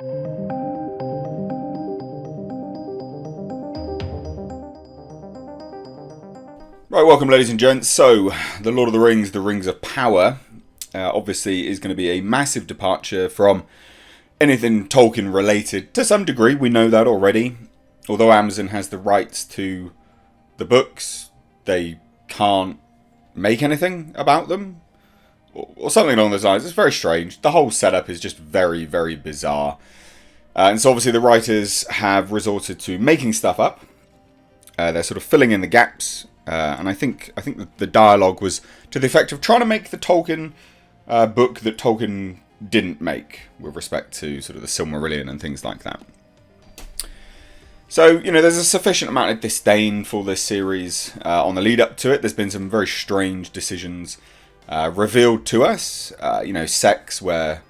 Right, welcome ladies and gents. So, the Lord of the Rings, the Rings of Power, obviously is going to be a massive departure from anything Tolkien related. To some degree, we know that already. Although Amazon has the rights to the books, they can't make anything about them. Or something along those lines. It's very strange. The whole setup is just very, very bizarre. And so obviously the writers have resorted to making stuff up. They're sort of filling in the gaps. And I think the dialogue was to the effect of trying to make the Tolkien book that Tolkien didn't make with respect to sort of the Silmarillion and things like that. So, there's a sufficient amount of disdain for this series on the lead up to it. There's been some very strange decisions revealed to us. Sex where,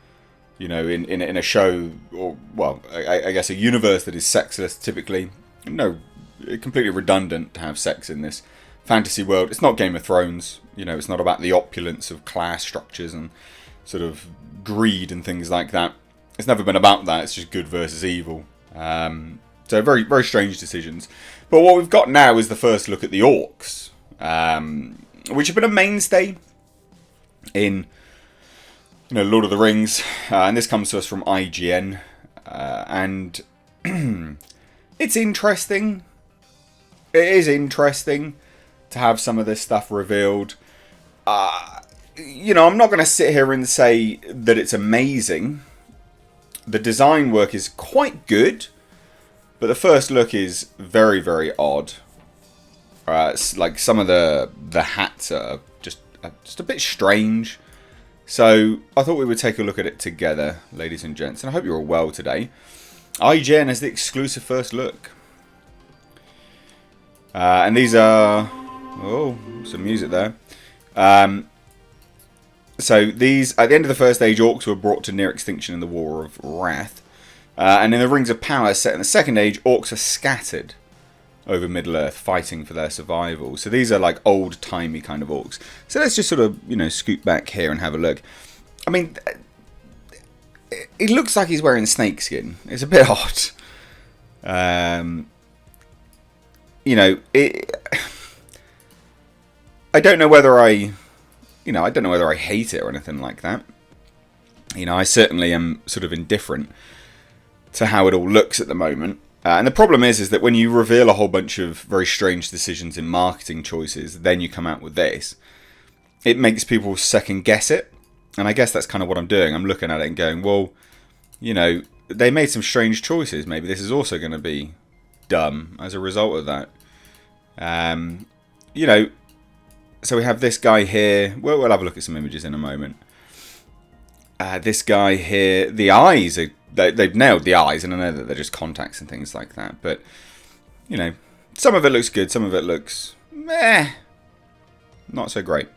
in a show, or, well, I guess a universe that is sexless typically. Completely redundant to have sex in this fantasy world. It's not Game of Thrones. It's not about the opulence of class structures and sort of greed and things like that. It's never been about that. It's just good versus evil. So very, very strange decisions. But what we've got now is the first look at the Orcs, which have been a mainstay in Lord of the Rings. And this comes to us from IGN. And it's interesting. It is interesting to have some of this stuff revealed. I'm not going to sit here and say that it's amazing. The design work is quite good, but the first look is very, very odd. It's like some of the hats are just a bit strange. So I thought we would take a look at it together, ladies and gents. And I hope you're all well today. IGN has the exclusive first look. And these are... Oh, some music there. So these, at the end of the First Age, Orcs were brought to near extinction in the War of Wrath. And in the Rings of Power, set in the Second Age, Orcs are scattered over Middle-earth, fighting for their survival. So these are like old-timey kind of Orcs. So let's just sort of, scoot back here and have a look. I mean, it looks like he's wearing snakeskin. It's a bit odd. I don't know whether I hate it or anything like that. I certainly am sort of indifferent to how it all looks at the moment. And the problem is that when you reveal a whole bunch of very strange decisions in marketing choices, then you come out with this, it makes people second guess it. And I guess that's kind of what I'm doing. I'm looking at it and going, well, they made some strange choices. Maybe this is also going to be dumb as a result of that. So we have this guy here. We'll have a look at some images in a moment. This guy here, the eyes, they've nailed the eyes, and I know that they're just contacts and things like that. But, some of it looks good, some of it looks meh, not so great.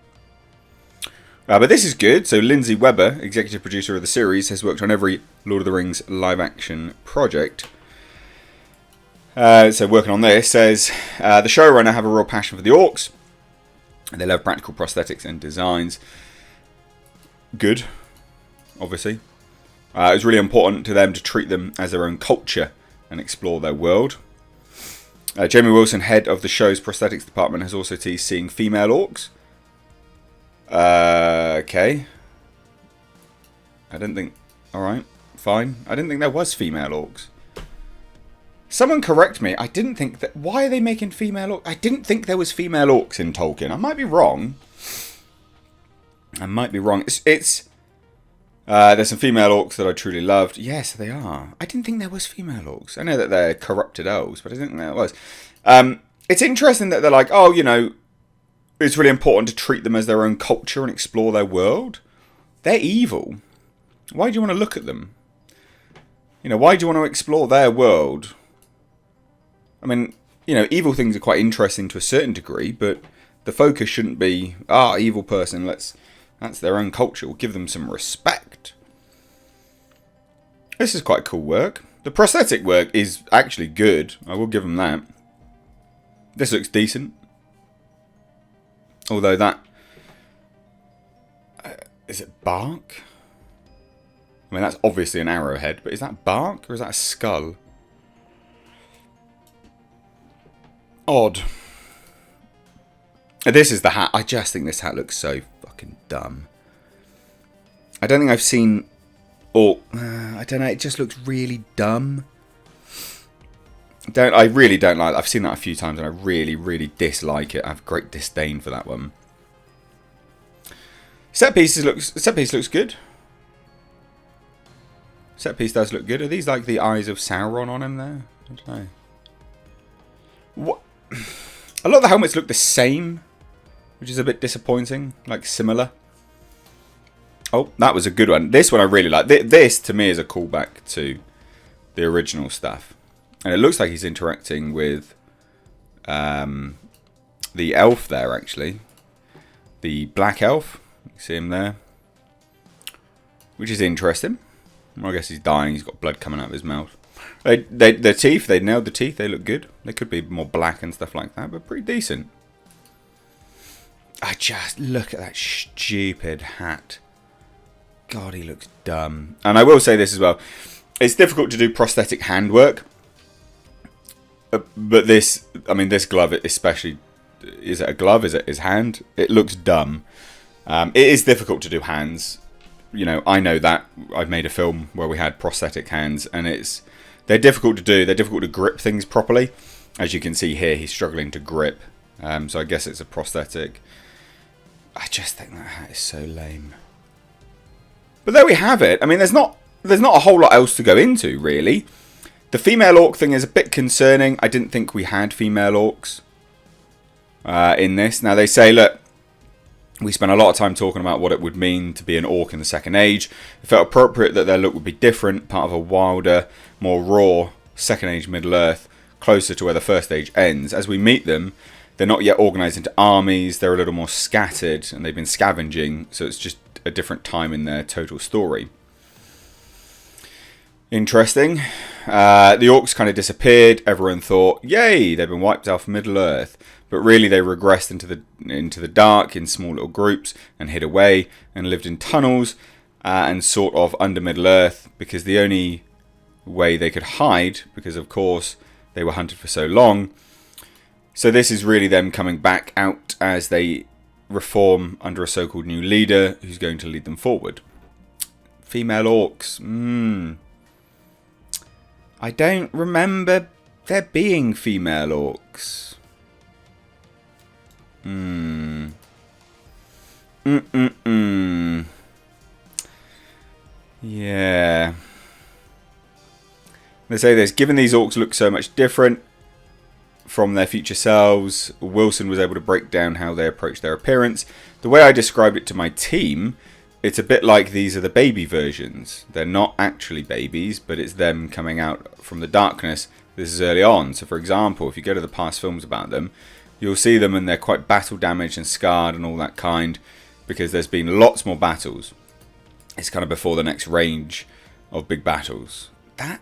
But this is good. So Lindsay Weber, executive producer of the series, has worked on every Lord of the Rings live-action project. So working on this, says the showrunner have a real passion for the Orcs. They love practical prosthetics and designs. Good, obviously. It was really important to them to treat them as their own culture and explore their world. Jamie Wilson, head of the show's prosthetics department, has also teased seeing female Orcs. Okay. I didn't think... Alright, fine. I didn't think there was female Orcs. Someone correct me. I didn't think that... Why are they making female Orcs? I didn't think there was female Orcs in Tolkien. I might be wrong. It's there's some female Orcs that I truly loved. Yes, they are. I didn't think there was female Orcs. I know that they're corrupted elves, but I didn't think there was. It's interesting that they're like, it's really important to treat them as their own culture and explore their world. They're evil. Why do you want to look at them? Why do you want to explore their world? I mean, evil things are quite interesting to a certain degree, but the focus shouldn't be, evil person, that's their own culture. We'll give them some respect. This is quite cool work. The prosthetic work is actually good. I will give them that. This looks decent. Although that... is it bark? I mean, that's obviously an arrowhead, but is that bark or is that a skull? Odd. This is the hat. I just think this hat looks so fucking dumb. I don't think I've seen... Or, I don't know, it just looks really dumb. I really don't like it. I've seen that a few times and I really, really dislike it. I have great disdain for that one. Set piece looks good. Set piece does look good. Are these like the eyes of Sauron on him there? I don't know. What? A lot of the helmets look the same, which is a bit disappointing. Like similar. Oh, that was a good one. This one I really like. This to me is a callback to the original stuff. And it looks like he's interacting with the elf there, actually. The black elf. You can see him there. Which is interesting. Well, I guess he's dying. He's got blood coming out of his mouth. Their teeth, they nailed the teeth. They look good. They could be more black and stuff like that, but pretty decent. I just look at that stupid hat. God, he looks dumb. And I will say this as well. It's difficult to do prosthetic handwork. But this, I mean, this glove especially, is it a glove? Is it his hand? It looks dumb. It is difficult to do hands. You know, I know that. I've made a film where we had prosthetic hands, and they're difficult to do. They're difficult to grip things properly. As you can see here, he's struggling to grip. So I guess it's a prosthetic. I just think that hat is so lame. But there we have it. I mean, there's not a whole lot else to go into, really. The female orc thing is a bit concerning. I didn't think we had female orcs in this. Now, they say, look, we spent a lot of time talking about what it would mean to be an orc in the Second Age. It felt appropriate that their look would be different, part of a wilder, more raw Second Age Middle-earth, closer to where the First Age ends. As we meet them, they're not yet organised into armies. They're a little more scattered, and they've been scavenging, so it's just a different time in their total story. Interesting. The orcs kind of disappeared. Everyone thought, yay, they've been wiped off Middle-earth. But really they regressed into the dark in small little groups and hid away and lived in tunnels and sort of under Middle-earth, because the only way they could hide, because of course they were hunted for so long. So this is really them coming back out as they reform under a so-called new leader who's going to lead them forward. Female orcs. I don't remember there being female orcs. Yeah. They say this. Given these orcs look so much different from their future selves, Wilson was able to break down how they approach their appearance. The way I described it to my team, it's a bit like these are the baby versions. They're not actually babies, but it's them coming out from the darkness. This is early on. So for example, if you go to the past films about them, you'll see them and they're quite battle damaged and scarred and all that kind, because there's been lots more battles. It's kind of before the next range of big battles. That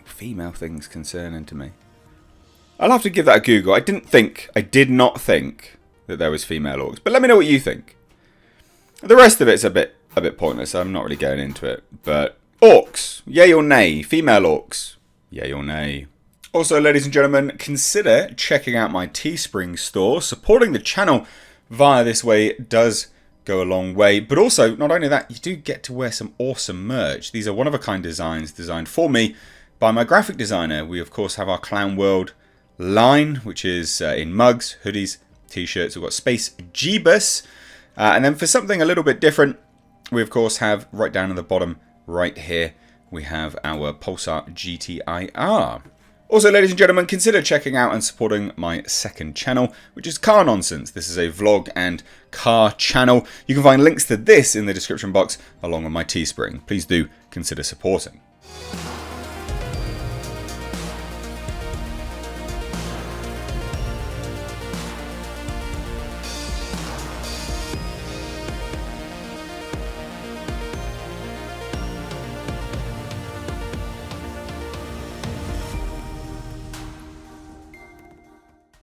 female thing's concerning to me. I'll have to give that a Google. I did not think that there was female orcs, but let me know what you think. The rest of it's a bit pointless. I'm not really going into it, but orcs, yay or nay? Female orcs, yay or nay? Also, ladies and gentlemen, consider checking out my Teespring store. Supporting the channel via this way does go a long way. But also, not only that, you do get to wear some awesome merch. These are one-of-a-kind designs designed for me by my graphic designer. We, of course, have our Clown World line, which is in mugs, hoodies, t-shirts. We've got Space Jeebus. And then for something a little bit different, we, of course, have right down at the bottom right here, we have our Pulsar GTIR. Also, ladies and gentlemen, consider checking out and supporting my second channel, which is Car Nonsense. This is a vlog and car channel. You can find links to this in the description box along with my Teespring. Please do consider supporting.